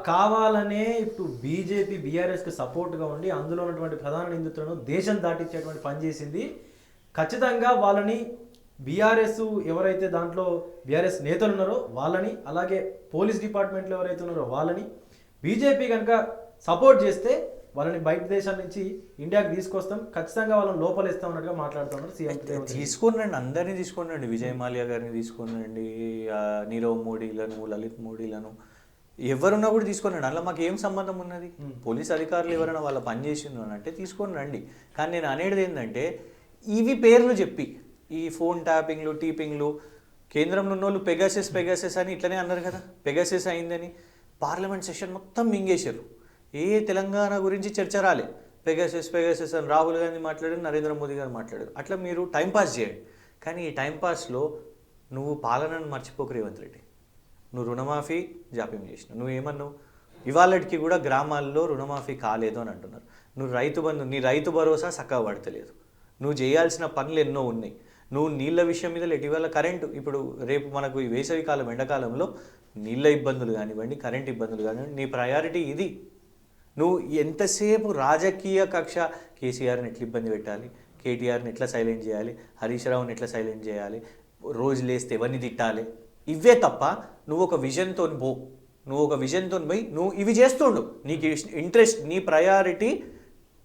కావాలనే ఇప్పుడు బీజేపీ బీఆర్ఎస్కి సపోర్ట్గా ఉండి అందులో ఉన్నటువంటి ప్రధాన నిందితులను దేశం దాటించేటువంటి పని చేసింది. ఖచ్చితంగా వాళ్ళని బీఆర్ఎస్ ఎవరైతే దాంట్లో బీఆర్ఎస్ నేతలు ఉన్నారో వాళ్ళని, అలాగే పోలీస్ డిపార్ట్మెంట్లో ఎవరైతే ఉన్నారో వాళ్ళని బీజేపీ కనుక సపోర్ట్ చేస్తే వాళ్ళని బయట దేశాల నుంచి ఇండియాకి తీసుకొస్తాం, ఖచ్చితంగా వాళ్ళని లోపలేస్తాం అన్నట్టుగా మాట్లాడుతున్నారు సీఎం. తీసుకున్నాండి, అందరినీ తీసుకున్నాండి, విజయ్ మాల్యా గారిని తీసుకున్నాండి, నీరవ్ మోడీలను, లలిత్ మోడీలను, ఎవరున్నా కూడా తీసుకున్నాడు. అందులో మాకు ఏం సంబంధం ఉన్నది? పోలీస్ అధికారులు ఎవరైనా వాళ్ళ పని చేసిండు అని అంటే తీసుకొని రండి. కానీ నేను అనేది ఏంటంటే ఇవి పేర్లు చెప్పి ఈ ఫోన్ ట్యాపింగ్లు టీపింగ్లు కేంద్రంలో ఉన్న వాళ్ళు పెగాసెస్ అని ఇట్లనే అన్నారు కదా, పెగాసెస్ అయిందని పార్లమెంట్ సెషన్ మొత్తం మింగేశారు. ఏ తెలంగాణ గురించి చర్చ రాలే. పెగాసెస్ అని రాహుల్ గాంధీ మాట్లాడారు, నరేంద్ర మోదీ గారు మాట్లాడారు. అట్లా మీరు టైంపాస్ చేయండి. కానీ ఈ టైంపాస్లో నువ్వు పాలనను మర్చిపోకు రేవంత్ రెడ్డి. నువ్వు రుణమాఫీ జాప్యం చేసినావు. నువ్వేమన్నావు? ఇవాళకి కూడా గ్రామాల్లో రుణమాఫీ కాలేదు అని అంటున్నారు. నువ్వు నీ రైతు భరోసా చక్కగా పడతలేదు. నువ్వు చేయాల్సిన పనులు ఎన్నో ఉన్నాయి. నువ్వు నీళ్ళ విషయం మీద ఇటీవల కరెంటు, ఇప్పుడు రేపు మనకు ఈ వేసవికాలం ఎండాకాలంలో నీళ్ళ ఇబ్బందులు కానివ్వండి, కరెంట్ ఇబ్బందులు కానివ్వండి, నీ ప్రయారిటీ ఇది. నువ్వు ఎంతసేపు రాజకీయ కక్ష, కేసీఆర్ని ఎట్లా ఇబ్బంది పెట్టాలి, కేటీఆర్ని ఎట్లా సైలెంట్ చేయాలి, హరీష్ రావుని ఎట్లా సైలెంట్ చేయాలి, రోజు లేస్తే ఎవరిని తిట్టాలి, ఇవే తప్ప నువ్వు ఒక విజన్తో పోయి నువ్వు ఇవి చేస్తుండు. నీకు ఇంట్రెస్ట్, నీ ప్రయారిటీ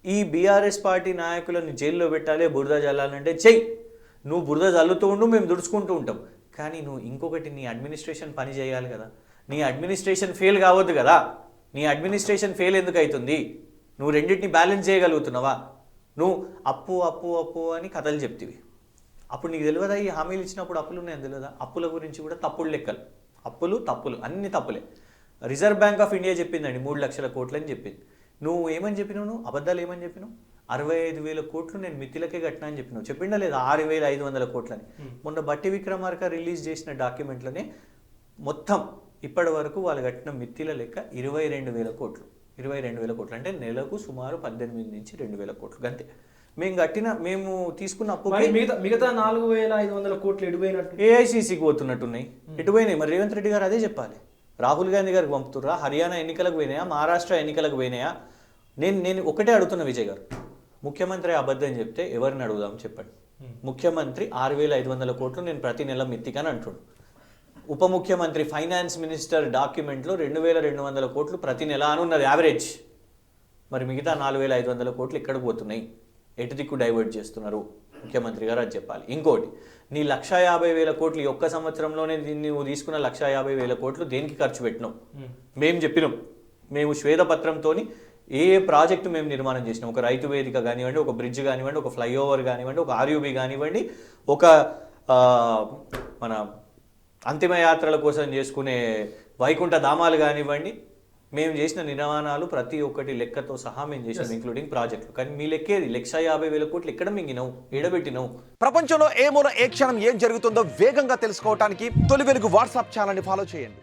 ఈ బీఆర్ఎస్ పార్టీ నాయకులను జైల్లో పెట్టాలి, బురద జల్లాలంటే చెయ్యి. నువ్వు బురద జల్లుతూ ఉండు, మేము దుడుచుకుంటూ ఉంటాం. కానీ నువ్వు ఇంకొకటి, నీ అడ్మినిస్ట్రేషన్ పని చేయాలి కదా. నీ అడ్మినిస్ట్రేషన్ ఫెయిల్ కావద్దు కదా. నీ అడ్మినిస్ట్రేషన్ ఫెయిల్ ఎందుకు అవుతుంది? నువ్వు రెండింటిని బ్యాలెన్స్ చేయగలుగుతున్నావా? నువ్వు అప్పు అప్పు అప్పు అని కథలు చెప్తివి. అప్పుడు నీకు తెలియదా ఈ హామీలు ఇచ్చినప్పుడు అప్పులు ఉన్నాయని తెలియదా? అప్పుల గురించి కూడా తప్పుడు లెక్కలు, తప్పులు అన్ని తప్పులే. రిజర్వ్ బ్యాంక్ ఆఫ్ ఇండియా చెప్పిందండి 3 లక్షల కోట్లు అని చెప్పింది. నువ్వు ఏమని చెప్పినావు? నువ్వు అబద్ధాలు ఏమని చెప్పినావు? 65,000 కోట్లు నేను మిత్తిలకే కట్టినా అని చెప్పినావు. చెప్పిండా లేదా? 6,500 కోట్లని. మొన్న బట్టి విక్రమార్క రిలీజ్ చేసిన డాక్యుమెంట్లోనే మొత్తం ఇప్పటి వరకు వాళ్ళు కట్టిన మిత్తిల లెక్క 22,000 కోట్లు. 22,000 కోట్లు అంటే నెలకు సుమారు 18 నుంచి 2,000 కోట్లు అంతే. మేము తీసుకున్న అప్పు మిగతా 4,500 కోట్లు ఎటుపోయినట్టు, ఏఐసీసీకి పోతున్నట్టున్నాయి. ఎటుపోయినాయి? మరి రేవంత్ రెడ్డి గారు అదే చెప్పాలి. రాహుల్ గాంధీ గారికి పంపుతుర్రా? హర్యానా ఎన్నికలకు పోయినాయా? మహారాష్ట్ర ఎన్నికలకు పోయినాయా? నేను ఒకటే అడుగుతున్నా విజయ్ గారు, ముఖ్యమంత్రి అబద్ధం చెప్తే ఎవరిని అడుగుదాం చెప్పండి. ముఖ్యమంత్రి 6,500 కోట్లు నేను ప్రతి నెల మిత్తికని అంటుండు. ఉప ముఖ్యమంత్రి ఫైనాన్స్ మినిస్టర్ డాక్యుమెంట్లో 2,200 కోట్లు ప్రతి నెల అని ఉన్నది యావరేజ్. మరి మిగతా 4,500 కోట్లు ఎక్కడికి పోతున్నాయి? ఎటు దిక్కు డైవర్ట్ చేస్తున్నారు? ముఖ్యమంత్రి గారు అది చెప్పాలి. ఇంకోటి, నీ 150,000 కోట్లు ఈ ఒక్క సంవత్సరంలోనే నువ్వు తీసుకున్న 150,000 కోట్లు దేనికి ఖర్చు పెట్టినావు? మేము చెప్పినాం. మేము శ్వేతపత్రంతో ఏ ప్రాజెక్టు మేము నిర్మాణం చేసినాం. ఒక రైతు వేదిక కానివ్వండి, ఒక బ్రిడ్జ్ కానివ్వండి, ఒక ఫ్లైఓవర్ కానివ్వండి, ఒక ఆర్యూబీ కానివ్వండి, ఒక మన అంతిమయాత్రల కోసం చేసుకునే వైకుంఠ ధామాలు కానివ్వండి, మేము చేసిన నిర్మాణాలు ప్రతి ఒక్కటి లెక్కతో సహా మేము చేసినాం, ఇంక్లూడింగ్ ప్రాజెక్టులు. కానీ మీ లెక్కేది 150,000 కోట్లు ఎక్కడ మింగినావు, ఎడబెట్టినావు? ప్రపంచంలో ఏ మూల ఏ క్షణం ఏం జరుగుతుందో వేగంగా తెలుసుకోవడానికి తొలి వెలుగు వాట్సాప్ ఛానల్ని ఫాలో చేయండి.